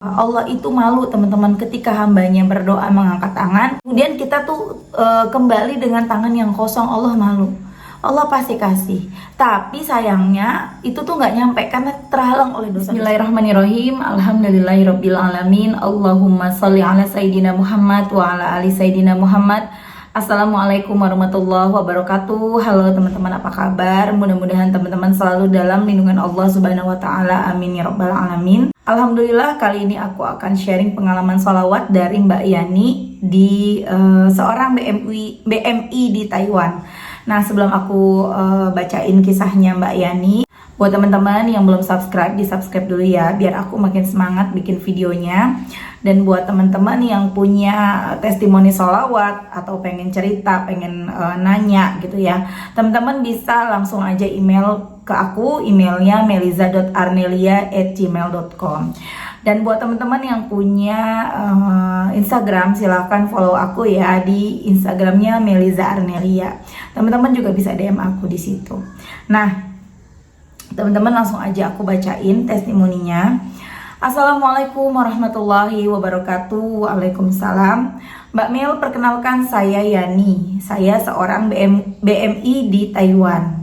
Allah itu malu teman-teman ketika hambanya berdoa mengangkat tangan, kemudian kita tuh kembali dengan tangan yang kosong. Allah malu. Allah pasti kasih, tapi sayangnya itu tuh nggak nyampe karena terhalang oleh dosa. Bismillahirrahmanirrahim. Alhamdulillahirabbil alamin. Allahumma sholli ala sayyidina Muhammad wa ala ali sayyidina Muhammad. Assalamualaikum warahmatullahi wabarakatuh. Halo teman-teman, apa kabar? Mudah-mudahan teman-teman selalu dalam lindungan Allah Subhanahu wa taala. Amin ya rabbal alamin. Alhamdulillah, kali ini aku akan sharing pengalaman sholawat dari Mbak Yani di seorang BMI di Taiwan. Nah, sebelum aku bacain kisahnya Mbak Yani, buat teman-teman yang belum subscribe, di subscribe dulu ya, biar aku makin semangat bikin videonya. Dan buat teman-teman yang punya testimoni sholawat atau pengen cerita, pengen nanya gitu ya, teman-teman bisa langsung aja email ke aku, emailnya meliza.arnelia@gmail.com. Dan buat teman-teman yang punya Instagram, silahkan follow aku ya di Instagramnya Meliza Arnelia. Teman-teman juga bisa DM aku di situ. Nah, teman-teman langsung aja aku bacain testimoninya. Assalamualaikum warahmatullahi wabarakatuh. Waalaikumsalam. Mbak Mel, perkenalkan saya Yani. Saya seorang BMI di Taiwan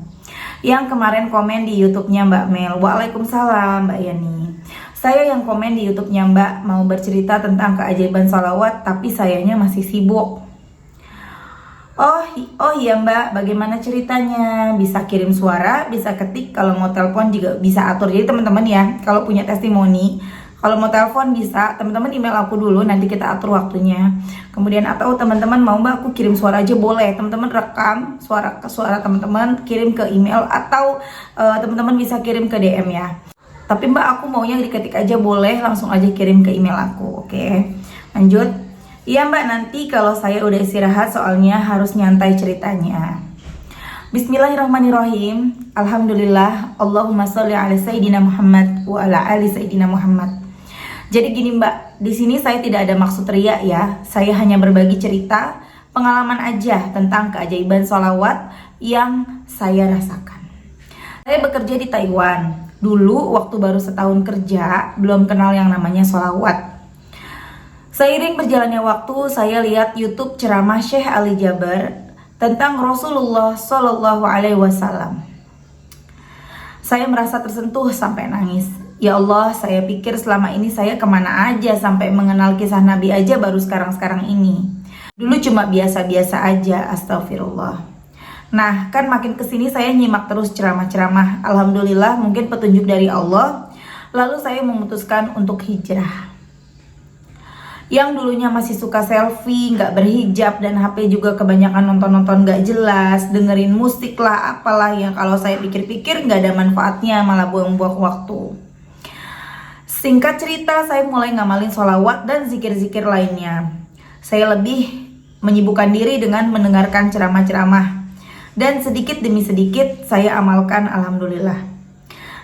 yang kemarin komen di YouTube-nya Mbak Mel. Waalaikumsalam Mbak Yani. Saya yang komen di YouTube-nya Mbak, mau bercerita tentang keajaiban sholawat, tapi sayanya masih sibuk. Oh iya Mbak, bagaimana ceritanya? Bisa kirim suara, bisa ketik, kalau mau telepon juga bisa atur. Jadi teman-teman ya, kalau punya testimoni, kalau mau telepon bisa, teman-teman email aku dulu, nanti kita atur waktunya. Kemudian atau teman-teman mau Mbak aku kirim suara aja boleh. Teman-teman rekam suara teman-teman, kirim ke email atau teman-teman bisa kirim ke DM ya. Tapi Mbak aku maunya diketik aja boleh, langsung aja kirim ke email aku. Oke, lanjut. Iya Mbak, nanti kalau saya udah istirahat soalnya harus nyantai ceritanya. Bismillahirrahmanirrahim. Alhamdulillah. Allahumma sholli ala sayyidina Muhammad wa ala ali sayyidina Muhammad. Jadi gini Mbak, di sini saya tidak ada maksud riak ya. Saya hanya berbagi cerita, pengalaman aja tentang keajaiban sholawat yang saya rasakan. Saya bekerja di Taiwan. Dulu waktu baru setahun kerja, belum kenal yang namanya sholawat. Seiring berjalannya waktu, saya lihat YouTube ceramah Syekh Ali Jaber tentang Rasulullah Shallallahu Alaihi Wasallam. Saya merasa tersentuh sampai nangis. Ya Allah, saya pikir selama ini saya kemana aja sampai mengenal kisah Nabi aja baru sekarang-sekarang ini. Dulu cuma biasa-biasa aja, astagfirullah. Nah, kan makin kesini saya nyimak terus ceramah-ceramah. Alhamdulillah, mungkin petunjuk dari Allah. Lalu saya memutuskan untuk hijrah. Yang dulunya masih suka selfie, nggak berhijab, dan HP juga kebanyakan nonton-nonton nggak jelas, dengerin musik lah, apalah yang kalau saya pikir-pikir nggak ada manfaatnya, malah buang-buang waktu. Singkat cerita, saya mulai ngamalin sholawat dan zikir-zikir lainnya. Saya lebih menyibukkan diri dengan mendengarkan ceramah-ceramah, dan sedikit demi sedikit saya amalkan, alhamdulillah.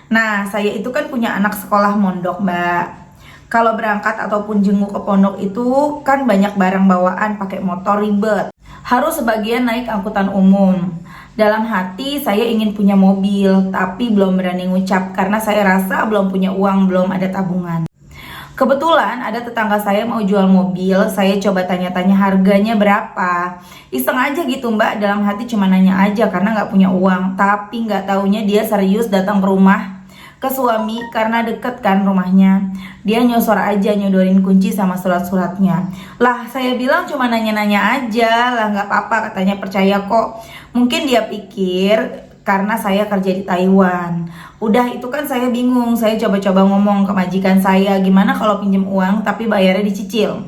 Nah, saya itu kan punya anak sekolah mondok Mbak. Kalau berangkat ataupun jenguk ke pondok itu kan banyak barang bawaan, pakai motor ribet. Harus sebagian naik angkutan umum. Dalam hati saya ingin punya mobil, tapi belum berani ngucap karena saya rasa belum punya uang, belum ada tabungan. Kebetulan ada tetangga saya mau jual mobil, saya coba tanya-tanya harganya berapa. Iseng aja gitu Mbak, dalam hati cuma nanya aja karena nggak punya uang. Tapi nggak taunya dia serius datang ke rumah ke suami karena deket kan rumahnya. Dia nyosor aja nyodorin kunci sama surat-suratnya. Lah saya bilang cuma nanya-nanya aja lah, nggak apa-apa katanya, percaya kok. Mungkin dia pikir karena saya kerja di Taiwan. Udah itu kan saya bingung. Saya coba-coba ngomong ke majikan saya, gimana kalau pinjem uang tapi bayarnya dicicil,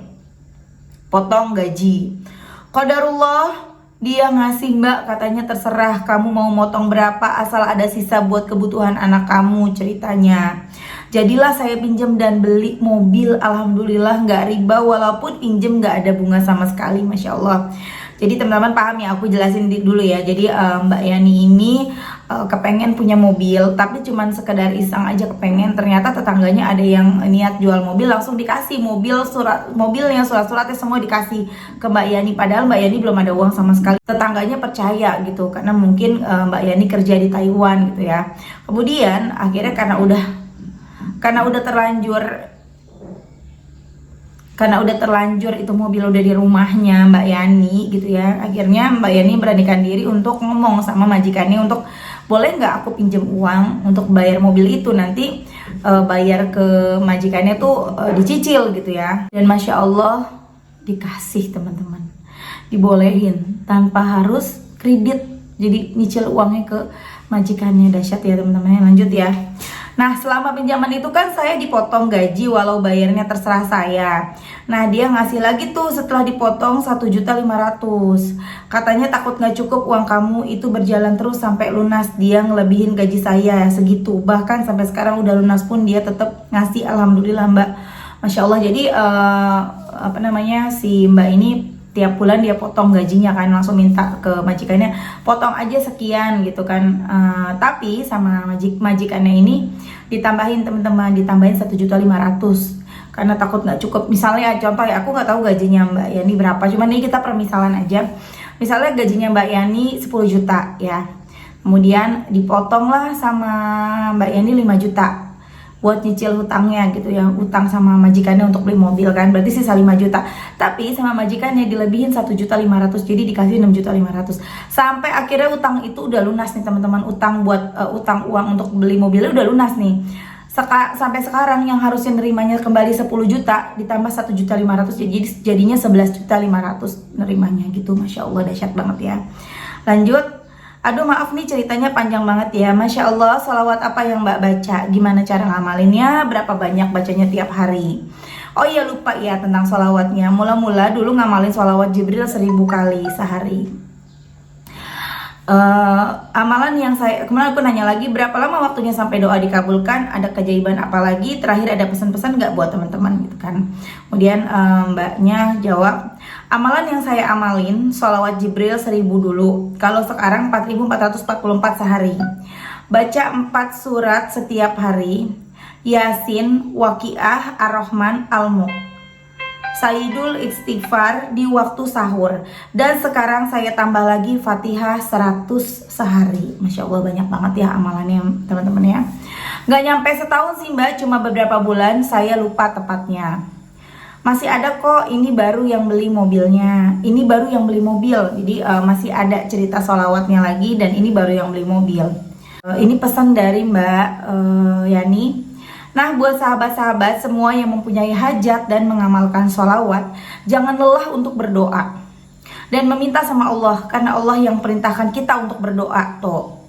potong gaji. Qadarullah, dia ngasih Mbak, katanya terserah kamu mau motong berapa asal ada sisa buat kebutuhan anak kamu, ceritanya. Jadilah saya pinjam dan beli mobil, alhamdulillah nggak riba, walaupun pinjam nggak ada bunga sama sekali, masya Allah. Jadi teman-teman paham ya, aku jelasin dulu ya. Jadi Mbak Yani ini kepengen punya mobil, tapi cuman sekedar iseng aja kepengen. Ternyata tetangganya ada yang niat jual mobil, langsung dikasih mobilnya, surat-suratnya semua dikasih ke Mbak Yani. Padahal Mbak Yani belum ada uang sama sekali. Tetangganya percaya gitu, karena mungkin Mbak Yani kerja di Taiwan gitu ya. Kemudian akhirnya karena udah terlanjur karena udah terlanjur itu mobil udah di rumahnya Mbak Yani gitu ya. Akhirnya Mbak Yani beranikan diri untuk ngomong sama majikannya untuk boleh nggak aku pinjam uang untuk bayar mobil itu, nanti bayar ke majikannya tuh dicicil gitu ya. Dan Masya Allah dikasih teman-teman, dibolehin tanpa harus kredit, jadi nyicil uangnya ke majikannya. Dahsyat ya teman-teman. Lanjut ya. Nah, selama pinjaman itu kan saya dipotong gaji walau bayarnya terserah saya. Nah, dia ngasih lagi tuh setelah dipotong 1.500.000. Katanya takut nggak cukup uang kamu itu berjalan terus sampai lunas. Dia ngelebihin gaji saya segitu. Bahkan sampai sekarang udah lunas pun dia tetap ngasih. Alhamdulillah Mbak. Masya Allah. Jadi si Mbak ini tiap bulan dia potong gajinya kan, langsung minta ke majikannya potong aja sekian gitu kan. Tapi sama majikannya ini ditambahin teman-teman, ditambahin 1.500.000 karena takut nggak cukup. Misalnya contoh ya, aku nggak tahu gajinya Mbak Yani berapa, cuman ini kita permisalan aja. Misalnya gajinya Mbak Yani 10 juta ya, kemudian dipotonglah sama Mbak Yani 5 juta buat nyicil hutangnya gitu ya, utang sama majikannya untuk beli mobil kan, berarti sisa 5 juta. Tapi sama majikannya dilebihin 1.500.000, jadi dikasih 6.500.000 sampai akhirnya utang itu udah lunas nih teman-teman. Utang buat utang uang untuk beli mobilnya udah lunas nih. Sampai sekarang yang harusnya nerimanya kembali 10 juta ditambah 1.500.000, jadi jadinya 11.500.000 nerimanya gitu. Masya Allah dahsyat banget ya. Lanjut. Aduh maaf nih ceritanya panjang banget ya. Masya Allah, sholawat apa yang Mbak baca? Gimana cara ngamalinnya? Berapa banyak bacanya tiap hari? Oh iya lupa ya tentang sholawatnya. Mula-mula dulu ngamalin sholawat Jibril 1000 kali sehari. Amalan yang saya kemarin aku nanya lagi berapa lama waktunya sampai doa dikabulkan, ada keajaiban apa lagi, terakhir ada pesan-pesan nggak buat teman-teman gitu kan. Kemudian mbaknya jawab, amalan yang saya amalin sholawat Jibril 1000 dulu, kalau sekarang 4444 sehari, baca 4 surat setiap hari, Yasin, Waqiah, Ar-Rahman, Al-Mulk, Sayyidul Istighfar di waktu sahur. Dan sekarang saya tambah lagi Fatihah 100 sehari. Masya Allah banyak banget ya amalannya teman-teman ya. Gak nyampe setahun sih Mbak, cuma beberapa bulan, saya lupa tepatnya. Masih ada kok, ini baru yang beli mobilnya, ini baru yang beli mobil. Jadi masih ada cerita sholawatnya lagi, dan ini baru yang beli mobil. Ini pesan dari Mbak Yani. Nah, buat sahabat-sahabat semua yang mempunyai hajat dan mengamalkan sholawat, jangan lelah untuk berdoa dan meminta sama Allah, karena Allah yang perintahkan kita untuk berdoa tuh.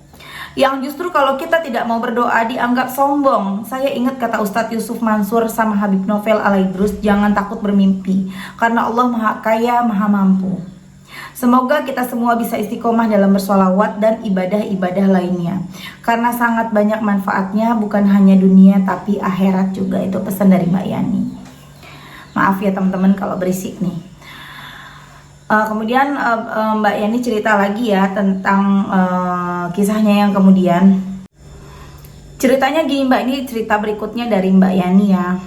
Yang justru kalau kita tidak mau berdoa dianggap sombong. Saya ingat kata Ustadz Yusuf Mansur sama Habib Novel Alaidrus, jangan takut bermimpi, karena Allah Maha Kaya, Maha Mampu. Semoga kita semua bisa istiqomah dalam bersolawat dan ibadah-ibadah lainnya, karena sangat banyak manfaatnya, bukan hanya dunia tapi akhirat juga. Itu pesan dari Mbak Yani. Maaf ya teman-teman kalau berisik nih. Kemudian Mbak Yani cerita lagi ya tentang kisahnya yang kemudian. Ceritanya gini Mbak, ini cerita berikutnya dari Mbak Yani ya.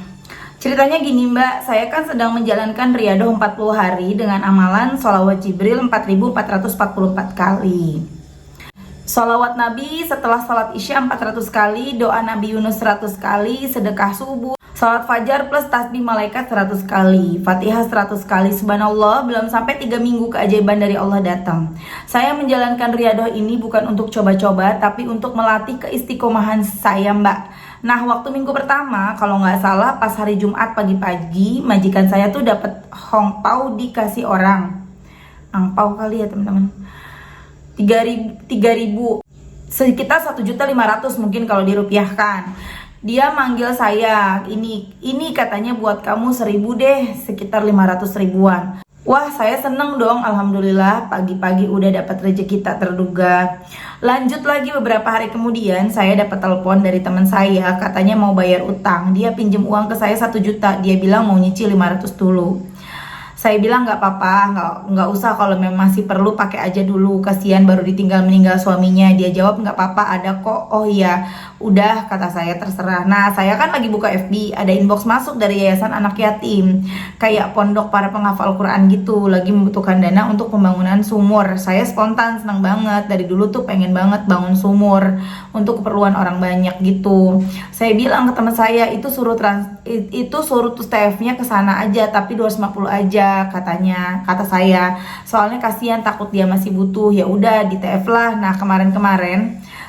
Ceritanya gini Mbak, saya kan sedang menjalankan Riyadhah 40 hari dengan amalan sholawat Jibril 4444 kali, sholawat Nabi setelah sholat Isya 400 kali, doa Nabi Yunus 100 kali, sedekah subuh, sholat fajar plus tasbih malaikat 100 kali, Fatihah 100 kali. Subhanallah, belum sampai 3 minggu keajaiban dari Allah datang. Saya menjalankan Riyadhah ini bukan untuk coba-coba, tapi untuk melatih keistiqomahan saya Mbak. Nah, waktu minggu pertama, kalau nggak salah pas hari Jumat pagi-pagi, majikan saya tuh dapat hongpau dikasih orang. Angpau kali ya teman-teman. 3.000, sekitar 1.500.000 mungkin kalau dirupiahkan. Dia manggil saya, ini katanya buat kamu 1.000 deh, sekitar 500 ribuan. Wah, saya seneng dong, alhamdulillah, pagi-pagi udah dapat rezeki tak terduga. Lanjut lagi beberapa hari kemudian, saya dapat telepon dari teman saya, katanya mau bayar utang. Dia pinjem uang ke saya 1 juta, dia bilang mau nyicil 500 dulu. Saya bilang nggak apa-apa, nggak usah, kalau memang masih perlu pakai aja dulu, kasihan baru ditinggal meninggal suaminya. Dia jawab nggak apa-apa, ada kok. Oh iya, udah, kata saya, terserah. Nah, saya kan lagi buka FB, ada inbox masuk dari Yayasan Anak Yatim, kayak pondok para penghafal Quran gitu, lagi membutuhkan dana untuk pembangunan sumur. Saya spontan senang banget, dari dulu tuh pengen banget bangun sumur untuk keperluan orang banyak gitu. Saya bilang ke teman saya, itu suruh tuh TF-nya ke sana aja, tapi 250 aja katanya, kata saya. Soalnya kasihan, takut dia masih butuh. Ya udah, di TF lah. Nah, kemarin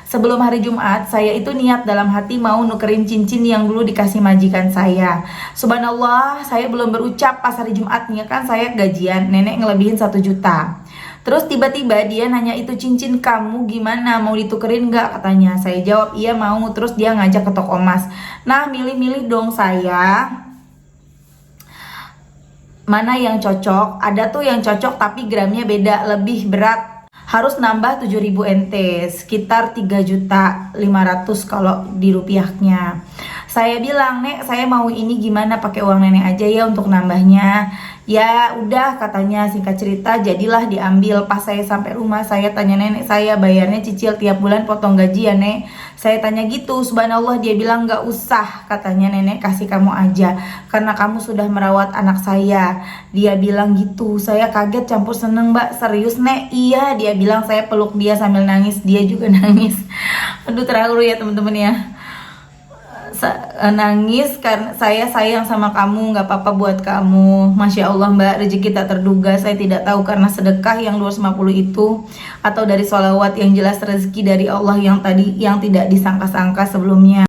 sebelum hari Jumat, saya itu niat dalam hati mau nukerin cincin yang dulu dikasih majikan saya. Subhanallah, saya belum berucap pas hari Jumatnya, kan saya gajian, nenek ngelebihin 1 juta. Terus tiba-tiba dia nanya, itu cincin kamu gimana, mau ditukerin nggak, katanya. Saya jawab iya mau. Terus dia ngajak ke toko emas. Nah, milih-milih dong saya, mana yang cocok. Ada tuh yang cocok tapi gramnya beda, lebih berat, harus nambah 7.000 NT, sekitar 3.500.000 kalau di rupiahnya. Saya bilang, Nek, saya mau ini gimana, pakai uang nenek aja ya untuk nambahnya. Ya udah, katanya. Singkat cerita, jadilah diambil. Pas saya sampai rumah, saya tanya nenek saya, bayarnya cicil tiap bulan potong gaji ya, Nek? Saya tanya gitu. Subhanallah, dia bilang nggak usah, katanya, nenek kasih kamu aja karena kamu sudah merawat anak saya. Dia bilang gitu. Saya kaget campur seneng, Mbak. Serius, Nek? Iya, dia bilang. Saya peluk dia sambil nangis, dia juga nangis. Aduh, terharu ya teman-teman ya. Nangis karena saya sayang sama kamu, nggak apa-apa buat kamu. Masya Allah, Mbak, rezeki tak terduga. Saya tidak tahu karena sedekah yang 250 itu atau dari sholawat, yang jelas rezeki dari Allah yang tidak disangka-sangka sebelumnya.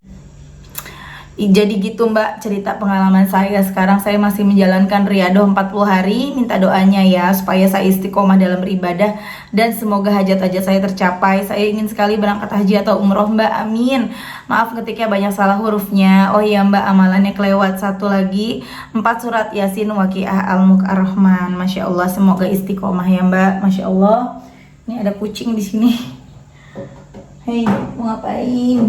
Jadi gitu, Mbak, cerita pengalaman saya. Sekarang saya masih menjalankan riyadhah 40 hari. Minta doanya ya supaya saya istiqomah dalam beribadah dan semoga hajat-hajat saya tercapai. Saya ingin sekali berangkat haji atau umroh, Mbak. Amin. Maaf ketika banyak salah hurufnya. Oh iya, Mbak, amalannya kelewat. Satu lagi, 4 surat Yasin, Waqiah, Al-Mulk, Ar-Rahman. Masya Allah, semoga istiqomah ya, Mbak. Masya Allah. Ini ada kucing di sini. Hei, mau ngapain?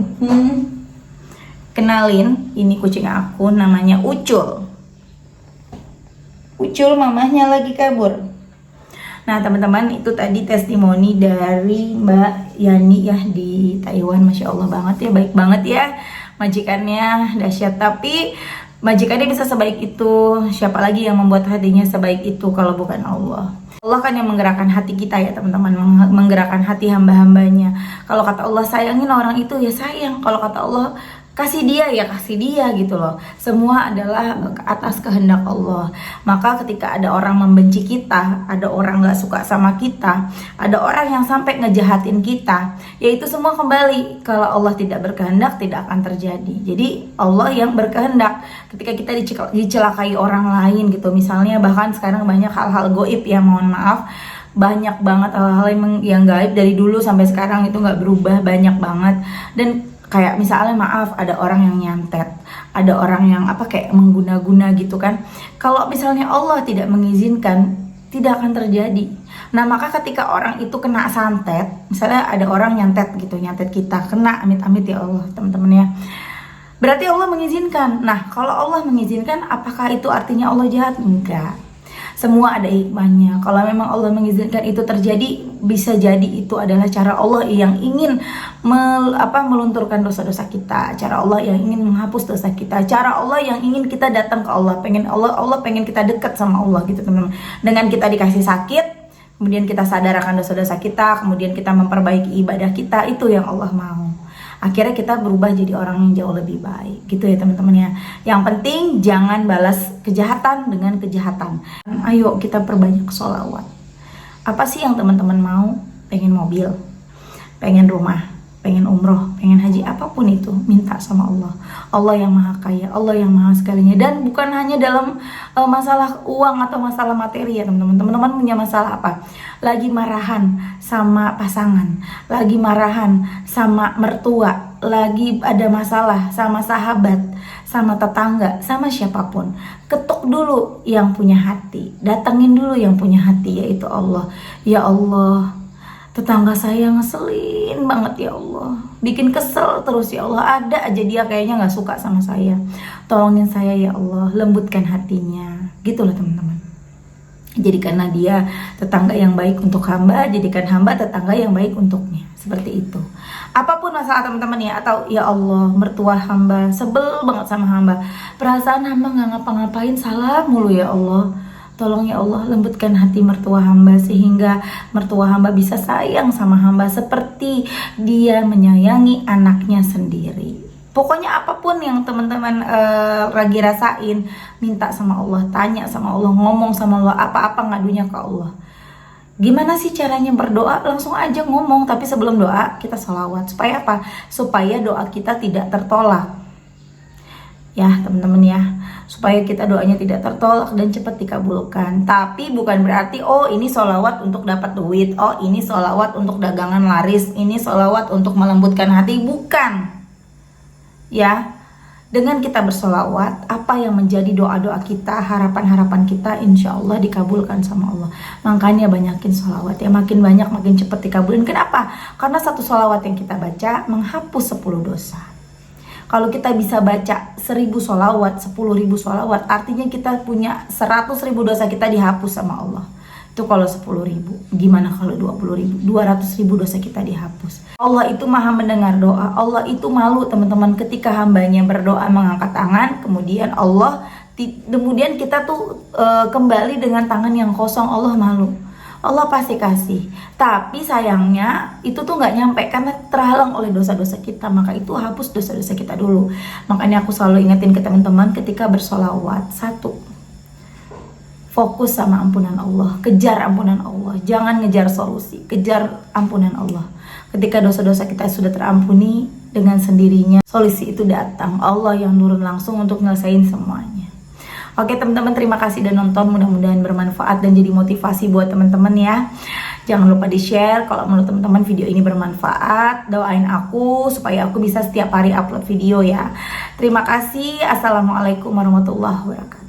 Kenalin, ini kucing aku, namanya Ucul. Ucul, mamahnya lagi kabur. Nah, teman-teman, itu tadi testimoni dari Mbak Yani ya di Taiwan. Masya Allah banget ya, baik banget ya. Majikannya dahsyat, tapi majikannya bisa sebaik itu. Siapa lagi yang membuat hatinya sebaik itu kalau bukan Allah? Allah kan yang menggerakkan hati kita ya teman-teman, menggerakkan hati hamba-hambanya. Kalau kata Allah sayangin orang itu, ya sayang. Kalau kata Allah kasih dia, ya kasih dia gitu loh. Semua adalah atas kehendak Allah. Maka ketika ada orang membenci kita, ada orang gak suka sama kita, ada orang yang sampai ngejahatin kita, ya itu semua kembali, kalau Allah tidak berkehendak tidak akan terjadi. Jadi Allah yang berkehendak. Ketika kita dicelakai orang lain gitu, misalnya, bahkan sekarang banyak hal-hal goib ya, mohon maaf, banyak banget hal-hal yang gaib dari dulu sampai sekarang itu nggak berubah, banyak banget. Dan kayak misalnya, maaf, ada orang yang nyantet, ada orang yang kayak mengguna-guna gitu kan. Kalau misalnya Allah tidak mengizinkan, tidak akan terjadi. Nah, maka ketika orang itu kena santet, misalnya ada orang nyantet gitu, nyantet kita, kena, amit-amit ya Allah teman-teman ya, berarti Allah mengizinkan. Nah, kalau Allah mengizinkan, apakah itu artinya Allah jahat? Enggak. Semua ada hikmahnya. Kalau memang Allah mengizinkan itu terjadi, bisa jadi itu adalah cara Allah yang ingin melunturkan dosa-dosa kita, cara Allah yang ingin menghapus dosa kita, cara Allah yang ingin kita datang ke Allah, Allah pengen kita dekat sama Allah gitu teman-teman. Dengan kita dikasih sakit, kemudian kita sadar akan dosa-dosa kita, kemudian kita memperbaiki ibadah kita, itu yang Allah mau. Akhirnya kita berubah jadi orang yang jauh lebih baik gitu ya teman-teman ya. Yang penting jangan balas kejahatan dengan kejahatan. Ayo kita perbanyak sholawat. Apa sih yang teman-teman mau? Pengen mobil, pengen rumah, pengen umroh, pengen haji, apapun itu, minta sama Allah. Allah yang maha kaya, Allah yang maha segalinya. Dan bukan hanya dalam masalah uang atau masalah materi ya teman-teman. Teman-teman punya masalah apa? Lagi marahan sama pasangan, lagi marahan sama mertua, lagi ada masalah sama sahabat, sama tetangga, sama siapapun. Ketuk dulu yang punya hati, datangin dulu yang punya hati, yaitu Allah. Ya Allah, tetangga saya ngeselin banget ya Allah, bikin kesel terus ya Allah, ada aja dia kayaknya gak suka sama saya. Tolongin saya ya Allah, lembutkan hatinya. Gitu loh teman-teman. Jadikanlah dia tetangga yang baik untuk hamba, jadikan hamba tetangga yang baik untuknya. Seperti itu. Apapun masalah teman-teman ya, atau ya Allah, mertua hamba sebel banget sama hamba, perasaan hamba nggak ngapa-ngapain, salah mulu ya Allah. Tolong ya Allah, lembutkan hati mertua hamba sehingga mertua hamba bisa sayang sama hamba seperti dia menyayangi anaknya sendiri. Pokoknya apapun yang teman-teman lagi rasain, minta sama Allah, tanya sama Allah, ngomong sama Allah, apa-apa ngadunya ke Allah. Gimana sih caranya berdoa? Langsung aja ngomong, tapi sebelum doa kita sholawat. Supaya apa? Supaya doa kita tidak tertolak. Ya teman-teman ya, supaya kita doanya tidak tertolak dan cepat dikabulkan. Tapi bukan berarti oh ini sholawat untuk dapat duit, oh ini sholawat untuk dagangan laris, ini sholawat untuk melembutkan hati. Bukan. Ya, dengan kita bersolawat, apa yang menjadi doa-doa kita, harapan-harapan kita, insya Allah dikabulkan sama Allah. Makanya banyakin solawat ya, makin banyak makin cepat dikabulin. Kenapa? Karena satu solawat yang kita baca menghapus 10 dosa. Kalau kita bisa baca 1000 solawat, 10.000 solawat, artinya kita punya 100.000 dosa kita dihapus sama Allah. Itu kalau 10.000. Gimana kalau 20.000? 200.000 dosa kita dihapus. Allah itu maha mendengar doa. Allah itu malu teman-teman ketika hambanya berdoa mengangkat tangan, kemudian kemudian kita tuh kembali dengan tangan yang kosong. Allah malu. Allah pasti kasih. Tapi sayangnya itu tuh nggak nyampe karena terhalang oleh dosa-dosa kita. Maka itu hapus dosa-dosa kita dulu. Makanya aku selalu ingetin ke teman-teman ketika bersolawat, satu, fokus sama ampunan Allah, kejar ampunan Allah, jangan ngejar solusi, kejar ampunan Allah. Ketika dosa-dosa kita sudah terampuni, dengan sendirinya solusi itu datang. Allah yang turun langsung untuk nyelesain semuanya. Oke teman-teman, terima kasih udah nonton, mudah-mudahan bermanfaat dan jadi motivasi buat teman-teman ya. Jangan lupa di share kalau menurut teman-teman video ini bermanfaat. Doain aku supaya aku bisa setiap hari upload video ya. Terima kasih. Assalamualaikum warahmatullahi wabarakatuh.